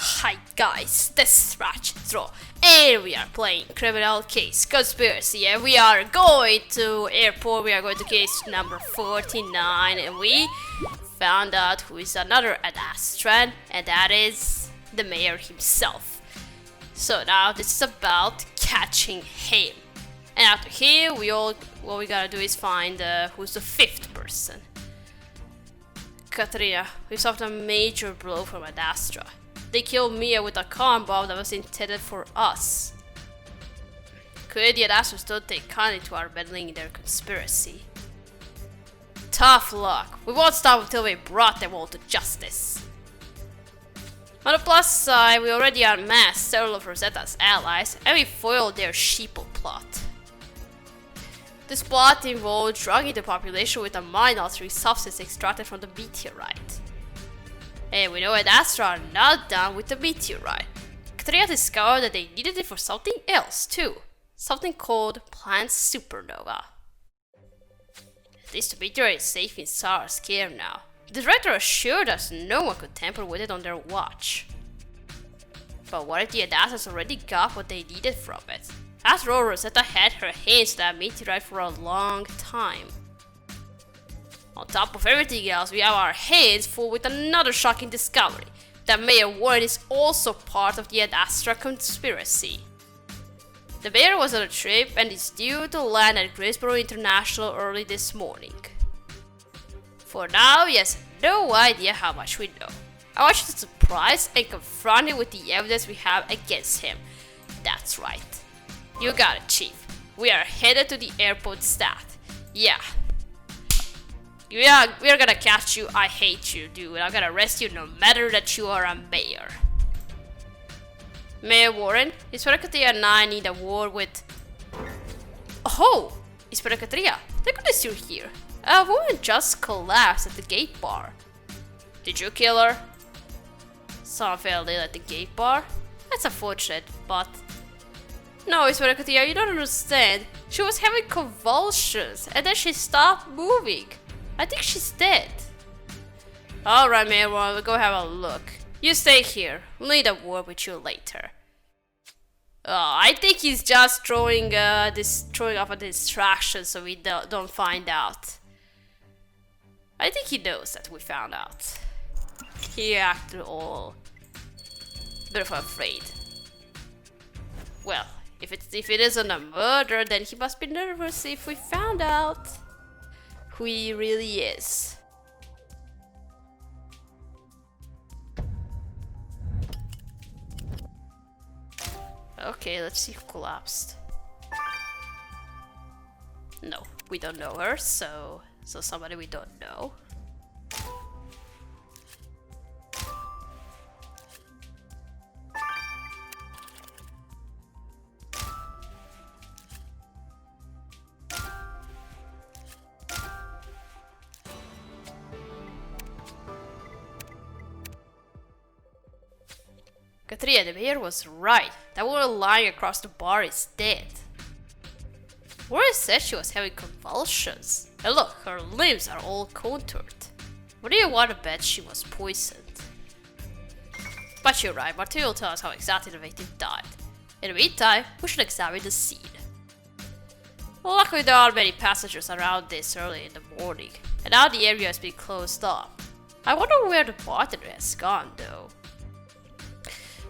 Hi guys, this is Ratchet Throw, and we are playing Criminal Case Conspiracy, and we are going to airport. We are going to case number 49, and we found out who is another ad Astra, and that is the mayor himself. So now this is about catching him, and after here what we gotta do is find who's the fifth person. Katrina, we suffered a major blow from Ad Astra. They killed Mia with a car bomb that was intended for us. Clearly the Ad Astras don't take kindly to our meddling in their conspiracy. Tough luck. We won't stop until we brought them all to justice. On the plus side, we already unmasked several of Rosetta's allies, and we foiled their sheeple plot. This plot involved drugging the population with a mind-altering substance extracted from the meteorite. And we know Ad Astra are not done with the meteorite. Katrina discovered that they needed it for something else too. Something called plant supernova. At least the meteorite is safe in SAR's care now. The director assured us no one could tamper with it on their watch. But what if the Ad Astras already got what they needed from it? After all, Rosetta had her hands on that meteorite for a long time. On top of everything else, we have our hands full with another shocking discovery. That Mayor Warren is also part of the Ad Astra conspiracy. The mayor was on a trip and is due to land at Greensboro International early this morning. For now, he has no idea how much we know. I want you to surprise and confront him with the evidence we have against him. That's right. You got it, Chief. We are headed to the airport stat. Yeah, we are gonna catch you. I hate you, dude. I'm gonna arrest you no matter that you are a mayor. Mayor Warren, Inspector Katia and I need a war with... Oh! Inspector Katia, thank goodness you're here. A woman just collapsed at the gate bar. Did you kill her? Someone fell ill at the gate bar? That's unfortunate, but... No, Inspector Katia, you don't understand. She was having convulsions, and then she stopped moving. I think she's dead. Alright, Mayor Warren, we'll go have a look. You stay here. We'll need a word with you later. I think he's just throwing off a distraction so we don't find out. I think he knows that we found out. He acted all bit of afraid. Well, if it isn't a murder, then he must be nervous if we found out who he really is. Okay, let's see who collapsed. No, we don't know her, so somebody we don't know. Katrina, the mayor was right. That woman lying across the bar is dead. Warren said she was having convulsions. And look, her limbs are all contoured. What do you want to bet she was poisoned? But you're right, Martin will tell us how exactly the victim died. In the meantime, we should examine the scene. Well, luckily there aren't many passengers around this early in the morning, and now the area has been closed off. I wonder where the bartender has gone though.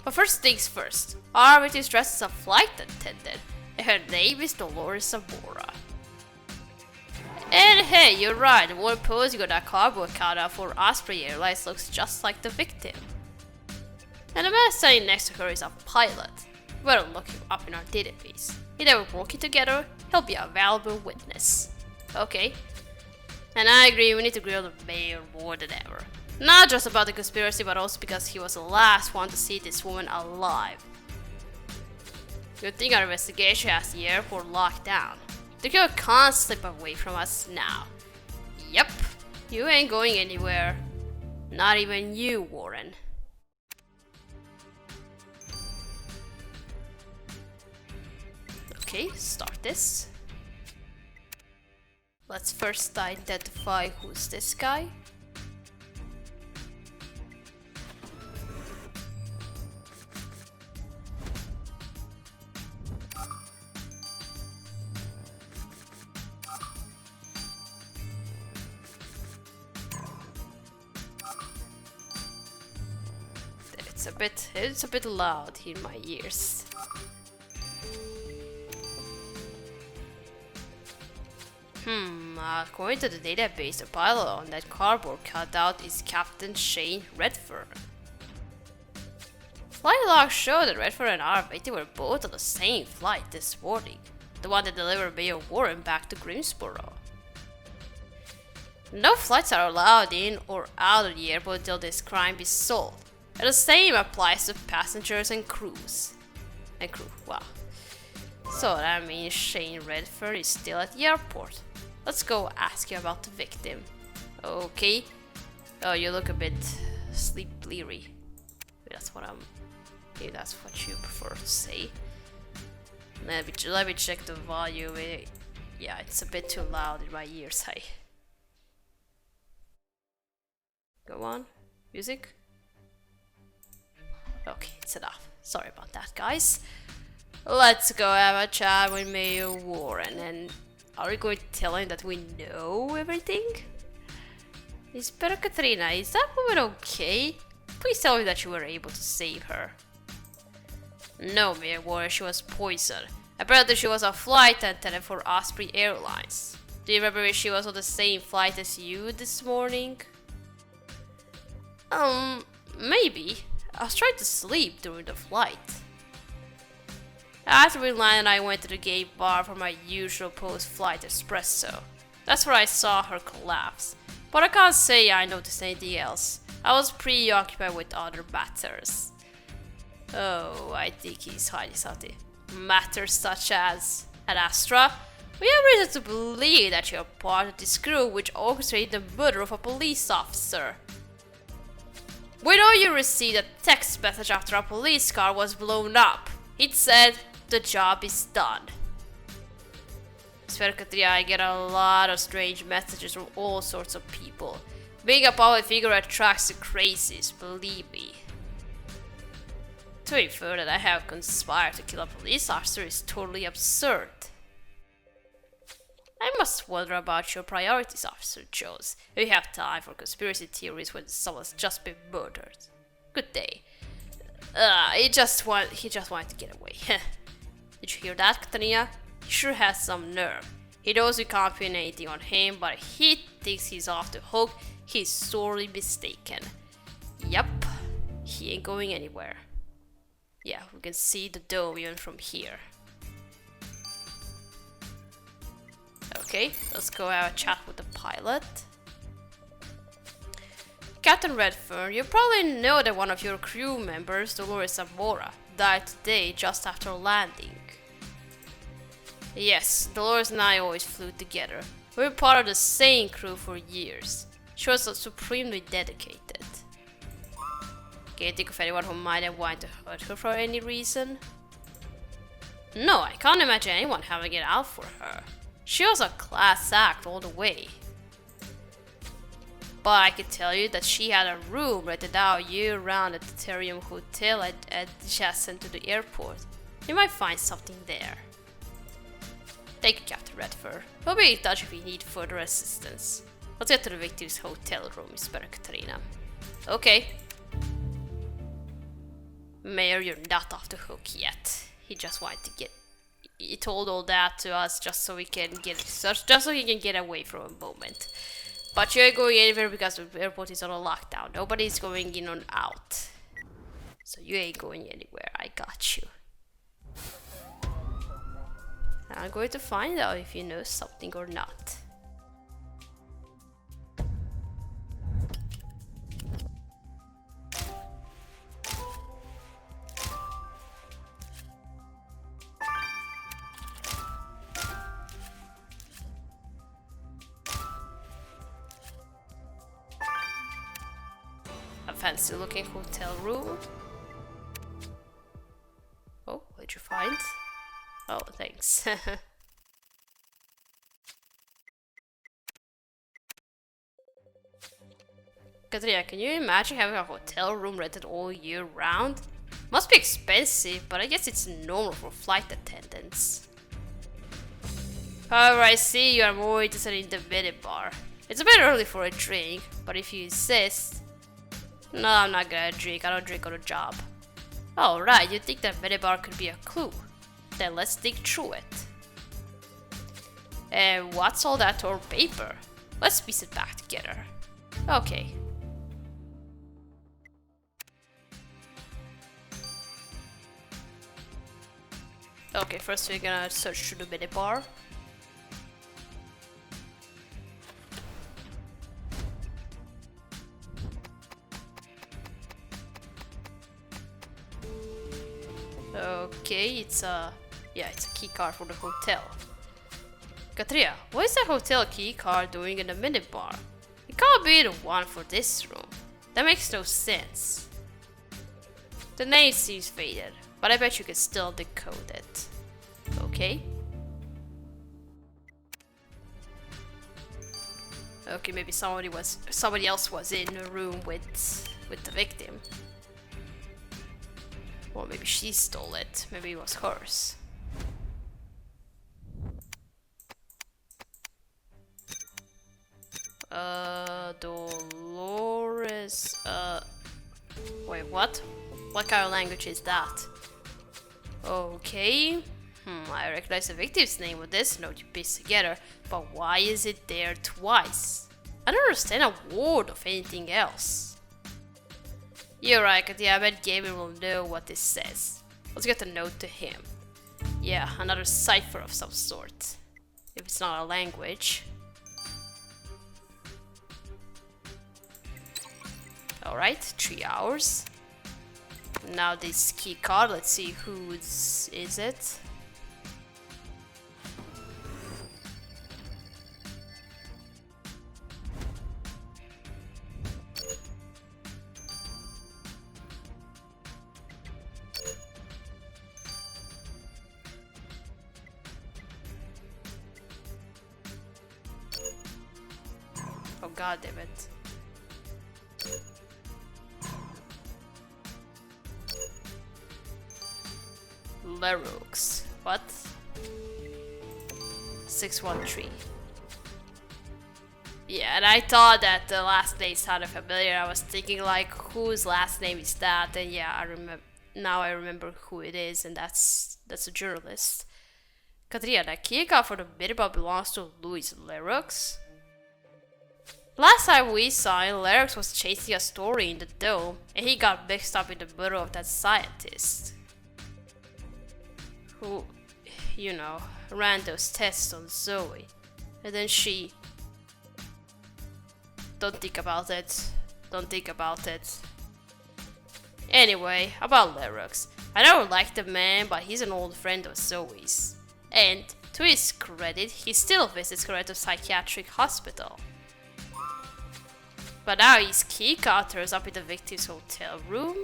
But first things first, our victim is dressed as a flight attendant, and her name is Dolores Zamora. And hey, you're right, the one posing on that cardboard cutout for Osprey Airlines looks just like the victim. And the man standing next to her is a pilot. We better look him up in our database. If they were working together, he'll be a valuable witness. Okay. And I agree, we need to grill the mayor more than ever. Not just about the conspiracy, but also because he was the last one to see this woman alive. Good thing our investigation has the airport locked down. The killer can't slip away from us now. Yep, you ain't going anywhere. Not even you, Warren. Okay, start this. Let's first identify who's this guy. It's a bit loud in my ears. According to the database, the pilot on that cardboard cutout is Captain Shane Redfern. Flight logs show that Redfern and our victim were both on the same flight this morning, the one that delivered Mayor Warren back to Greensboro. No flights are allowed in or out of the airport until this crime is solved, and the same applies to passengers and crews. Wow. So that means Shane Redfern is still at the airport. Let's go ask you about the victim. Okay. Oh, you look a bit sleep bleary. Maybe that's what you prefer to say. Let me check the volume. Yeah, it's a bit too loud in my ears. Go on. Music. Okay, it's enough. Sorry about that, guys. Let's go have a chat with Mayor Warren. And are we going to tell him that we know everything? Inspector Katrina, is that woman okay? Please tell me that you were able to save her. No, Mayor Warren, she was poisoned. Apparently she was a flight attendant for Osprey Airlines. Do you remember if she was on the same flight as you this morning? Maybe. I was trying to sleep during the flight. After we landed, I went to the gay bar for my usual post-flight espresso. That's where I saw her collapse. But I can't say I noticed anything else. I was preoccupied with other matters. Oh, I think he's hiding something. Matters such as... Ad Astra, we have reason to believe that you're part of this group which orchestrated the murder of a police officer. We know you received a text message after a police car was blown up. It said, "The job is done." Katrina, I get a lot of strange messages from all sorts of people. Being a public figure attracts the crazies, believe me. To infer that I have conspired to kill a police officer is totally absurd. I must wonder about your priorities, Officer Jones. If you have time for conspiracy theories when someone's just been murdered. Good day. He just wanted to get away. Did you hear that, Katrina? He sure has some nerve. He knows we can't pin anything on him, but if he thinks he's off the hook, he's sorely mistaken. Yup, he ain't going anywhere. Yeah, we can see the dome even from here. Okay, let's go have a chat with the pilot. Captain Redfern, you probably know that one of your crew members, Dolores Zamora, died today just after landing. Yes, Dolores and I always flew together. We were part of the same crew for years. She was supremely dedicated. Can you think of anyone who might have wanted to hurt her for any reason? No, I can't imagine anyone having it out for her. She was a class act all the way. But I can tell you that she had a room rented out year-round at the Therium Hotel adjacent to the airport. You might find something there. Thank you, Captain Redfern. We'll be in touch if we need further assistance. Let's get to the victim's hotel room, Inspector Katrina. Okay. Mayor, you're not off the hook yet. He just wanted to get... He told all that to us just so we can get away for a moment. But you ain't going anywhere because the airport is on a lockdown. Nobody's going in or out. So you ain't going anywhere. I got you. I'm going to find out if you know something or not. A fancy looking hotel room. Oh, what did you find? Oh, thanks. Katrina, can you imagine having a hotel room rented all year round? Must be expensive, but I guess it's normal for flight attendants. However, I see you are more interested in the minibar. It's a bit early for a drink, but if you insist... No, I'm not gonna drink. I don't drink on the job. Oh, right. You think that minibar could be a clue? Then let's dig through it. And what's all that torn paper? Let's piece it back together. Okay. Okay, first we're gonna search through the minibar. Okay, it's a key card for the hotel. Katria, what is the hotel key card doing in the minibar? It can't be the one for this room. That makes no sense. The name seems faded, but I bet you can still decode it. Okay. Okay, maybe somebody else was in the room with the victim. Or maybe she stole it. Maybe it was hers. Dolores. Wait, what? What kind of language is that? Okay. I recognize the victim's name with this note you pieced together, but why is it there twice? I don't understand a word of anything else. You're right, Katia. I bet Gabriel will know what this says. Let's get the note to him. Yeah, another cipher of some sort. If it's not a language. Alright, 3 hours. Now this key card, let's see whose is it. Oh god damn it. Leroux. What? 613. Yeah, and I thought that the last name sounded familiar. I was thinking like, whose last name is that? And yeah, I remember. Now I remember who it is, and that's a journalist. Katrina, the key card for the minibar belongs to Louis Leroux. Last time we saw him, Leroux was chasing a story in the dome, and he got mixed up in the murder of that scientist. Who, you know, ran those tests on Zoe. And then she... Don't think about it. Don't think about it. Anyway, about Leroux. I never liked the man, but he's an old friend of Zoe's. And, to his credit, he still visits her at the psychiatric hospital. But now his keycard turns up in the victim's hotel room?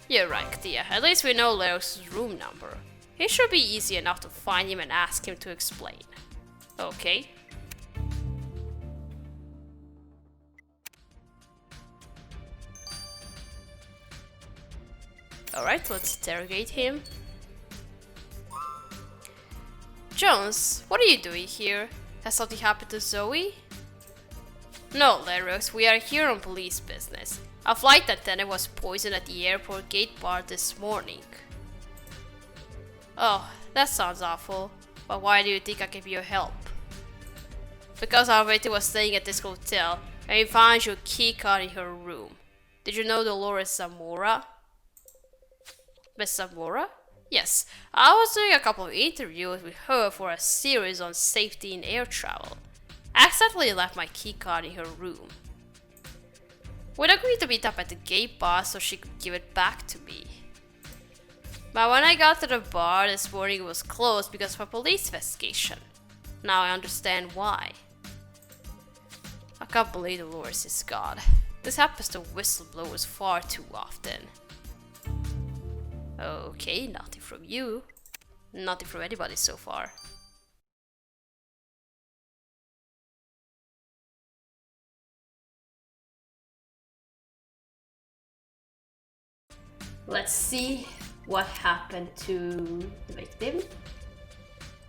You're right, Tia. At least we know Lerox's room number. It should be easy enough to find him and ask him to explain. Okay. Alright, let's interrogate him. Jones, what are you doing here? Has something happened to Zoe? No, Leroux, we are here on police business. A flight attendant was poisoned at the airport gate bar this morning. Oh, that sounds awful. But why do you think I can be your help? Because our victim was staying at this hotel, and we found your key card in her room. Did you know Dolores Zamora? Miss Zamora? Yes, I was doing a couple of interviews with her for a series on safety in air travel. I accidentally left my keycard in her room. We'd agreed to meet up at the gate bar so she could give it back to me. But when I got to the bar this morning, it was closed because of a police investigation. Now I understand why. I can't believe Dolores is God. This happens to whistleblowers far too often. Okay, nothing from you. Nothing from anybody so far. Let's see what happened to the victim.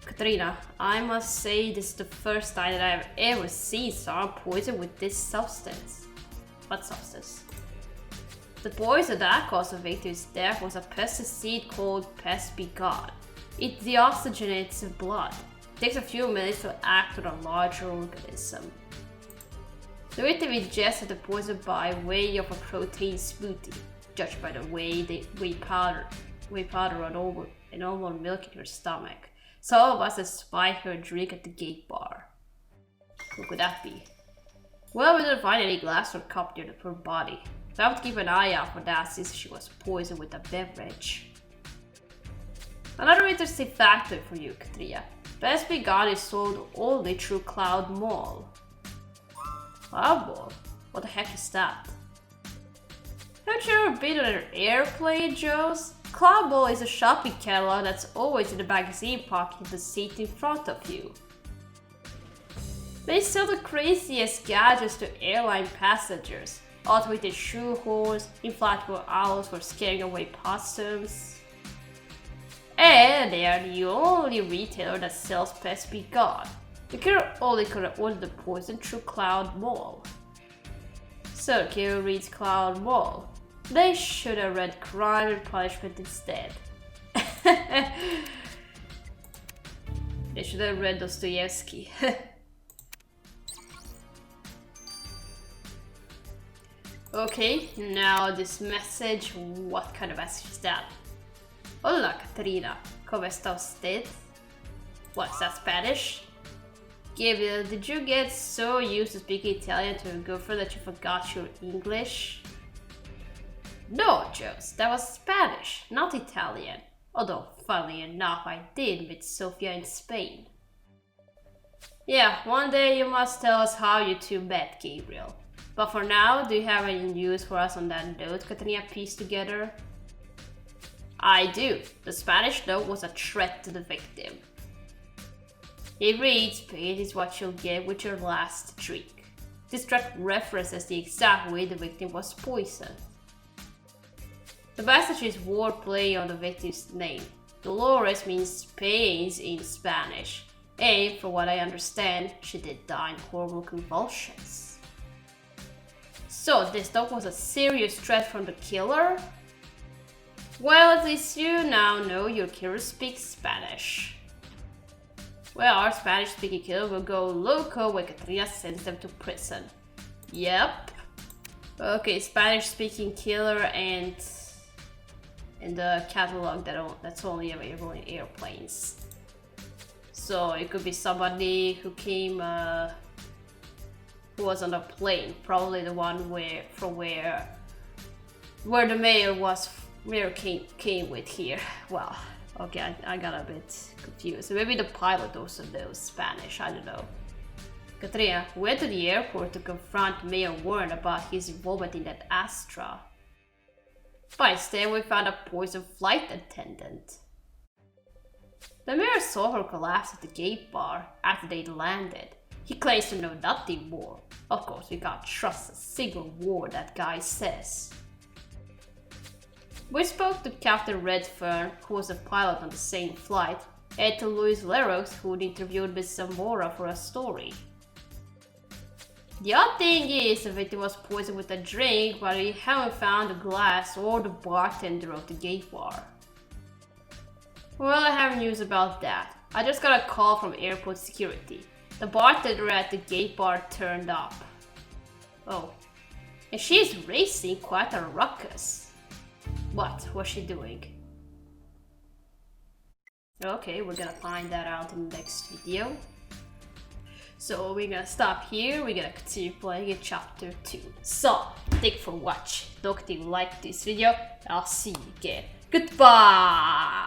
Katrina, I must say this is the first time that I've ever seen someone poisoned with this substance. What substance? The poison that caused the victim's death was a pesticide called Pest Be Gone. It deoxygenates the blood. It takes a few minutes to act on a larger organism. The victim ingested the poison by way of a protein smoothie, judged by the whey powder on normal milk in her stomach. Some of us spied her drink at the gate bar. Who could that be? Well, we didn't find any glass or cup near her body, so I have to keep an eye out for that since she was poisoned with a beverage. Another interesting factor for you, Katria. Pest Be Gone is sold only through Cloud Mall. Cloud Mall? What the heck is that? Haven't you ever been on an airplane, Joes? Cloud Mall is a shopping catalog that's always in the magazine pocket in the seat in front of you. They sell the craziest gadgets to airline passengers. Automated shoe horns, inflatable owls for scaring away possums. And they are the only retailer that sells Pest Be Gone. You can only order the poison through Cloud Mall. So Kiro reads Cloud Mall. They should have read Crime and Punishment instead. They should have read Dostoevsky. Okay, now this message. What kind of message is that? Hola, Katrina. ¿Cómo está usted? What's that, Spanish? Gabriel, did you get so used to speaking Italian to your girlfriend that you forgot your English? No, Joes, that was Spanish, not Italian. Although, funnily enough, I did meet Sofia in Spain. Yeah, one day you must tell us how you two met, Gabriel. But for now, do you have any news for us on that note Katrina pieced together? I do. The Spanish note was a threat to the victim. It reads, "Pain is what you'll get with your last drink." This threat references the exact way the victim was poisoned. The message is wordplay on the victim's name. Dolores means pains in Spanish, and from what I understand, she did die in horrible convulsions. So this note was a serious threat from the killer? Well, at least you now know your killer speaks Spanish. Well, our Spanish-speaking killer will go loco when Katrina sends them to prison. Yep. Okay, Spanish-speaking killer and in the catalog that's only available in airplanes. So it could be somebody who came, who was on the plane, probably the one where the mayor came with here. Well, okay, I got a bit confused. Maybe the pilot also knows Spanish, I don't know. Katrina went to the airport to confront Mayor Warren about his involvement in that Astra. But instead we found a poisoned flight attendant. The mayor saw her collapse at the gate bar after they landed. He claims to know nothing more. Of course, we can't trust a single word that guy says. We spoke to Captain Redfern, who was a pilot on the same flight, and to Louis Leroux, who'd interviewed Miss Zamora for a story. The odd thing is, the victim was poisoned with a drink, but we haven't found the glass or the bartender of the gate bar. Well, I have news about that. I just got a call from airport security. The bartender at the gate bar turned up. Oh, and she's raising quite a ruckus. What was she doing? Okay, we're gonna find that out in the next video. So we're gonna stop here, we're gonna continue playing in chapter 2. So, thank you for watching. Don't forget to like this video, I'll see you again. Goodbye!